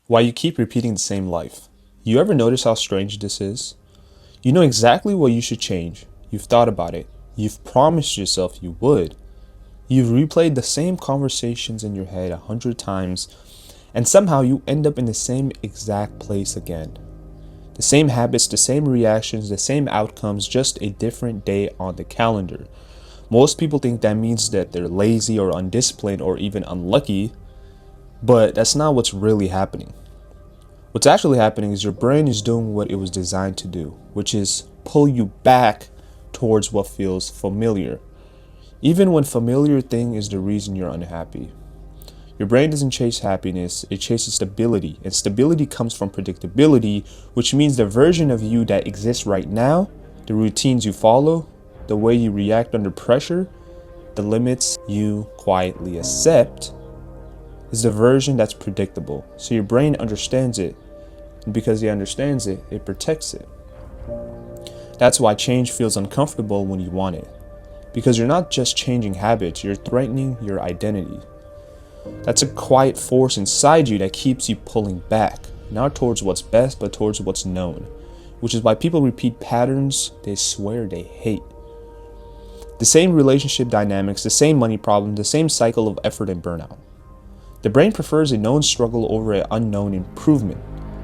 Why you keep repeating the same life. You ever notice how strange this is? You know exactly what you should change. You've thought about it. You've promised yourself you would. You've replayed the same conversations in your head 100 times, and somehow you end up in the same exact place again. The same habits, the same reactions, the same outcomes, just a different day on the calendar. Most people think that means that they're lazy or undisciplined or even unlucky, but that's not what's really happening. What's actually happening is your brain is doing what it was designed to do, which is pull you back towards what feels familiar, even when familiar thing is the reason you're unhappy. Your brain doesn't chase happiness, it chases stability, and stability comes from predictability, which means the version of you that exists right now, the routines you follow, the way you react under pressure, the limits you quietly accept, is the version that's predictable. So your brain understands it, and because it understands it, it protects it. That's why change feels uncomfortable when you want it, because you're not just changing habits, you're threatening your identity. That's a quiet force inside you that keeps you pulling back, not towards what's best, but towards what's known, which is why people repeat patterns they swear they hate. The same relationship dynamics, the same money problem, the same cycle of effort and burnout. The brain prefers a known struggle over an unknown improvement,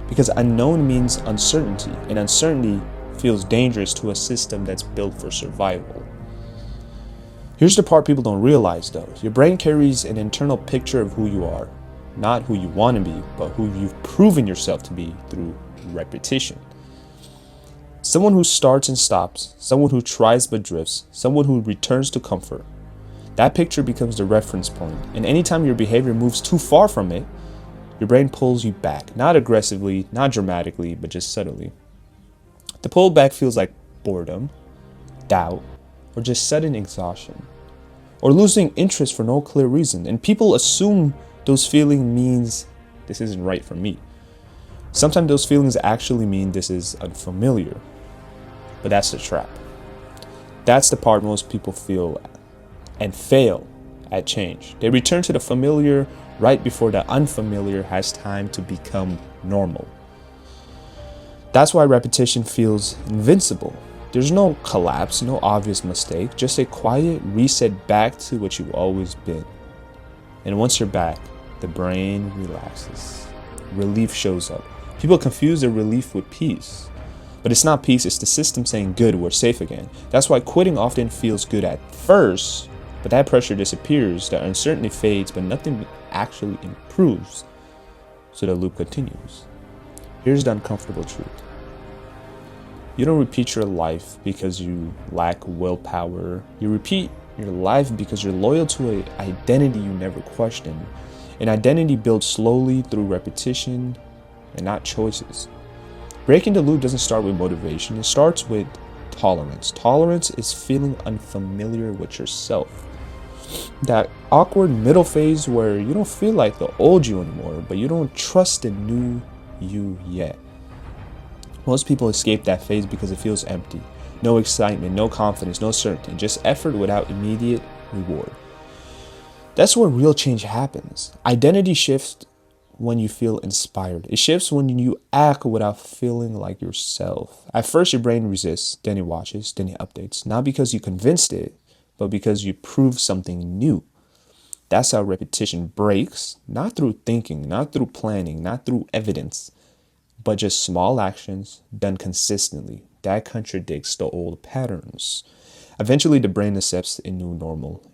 because unknown means uncertainty, and uncertainty feels dangerous to a system that's built for survival. Here's the part people don't realize though. Your brain carries an internal picture of who you are, not who you want to be, but who you've proven yourself to be through repetition. Someone who starts and stops, someone who tries but drifts, someone who returns to comfort. That picture becomes the reference point, and anytime your behavior moves too far from it, your brain pulls you back, not aggressively, not dramatically, but just subtly. The pullback feels like boredom, doubt, or just sudden exhaustion, or losing interest for no clear reason. And people assume those feelings means this isn't right for me. Sometimes those feelings actually mean this is unfamiliar, but that's the trap. That's the part most people feel and fail at change. They return to the familiar right before the unfamiliar has time to become normal. That's why repetition feels invincible. There's no collapse, no obvious mistake, just a quiet reset back to what you've always been. And once you're back, the brain relaxes. Relief shows up. People confuse the relief with peace. But it's not peace, it's the system saying, good, we're safe again. That's why quitting often feels good at first, but that pressure disappears, the uncertainty fades, but nothing actually improves. So the loop continues. Here's the uncomfortable truth. You don't repeat your life because you lack willpower. You repeat your life because you're loyal to an identity you never questioned. An identity built slowly through repetition and not choices. Breaking the loop doesn't start with motivation. It starts with tolerance. Tolerance is feeling unfamiliar with yourself. That awkward middle phase where you don't feel like the old you anymore, but you don't trust the new you yet. Most people escape that phase because it feels empty. No excitement, no confidence, no certainty, just effort without immediate reward. That's where real change happens. Identity shifts when you feel inspired. It shifts when you act without feeling like yourself. At first, your brain resists, then it watches, then it updates. Not because you convinced it, but because you proved something new. That's how repetition breaks, not through thinking, not through planning, not through evidence, but just small actions done consistently. That contradicts the old patterns. Eventually, the brain accepts a new normal,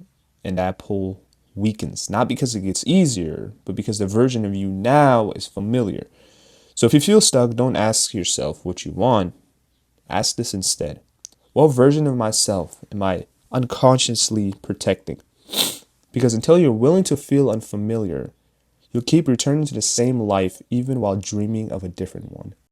and that pull weakens, not because it gets easier, but because the version of you now is familiar. So if you feel stuck, don't ask yourself what you want. Ask this instead. What version of myself am I unconsciously protecting? Because until you're willing to feel unfamiliar, you'll keep returning to the same life even while dreaming of a different one.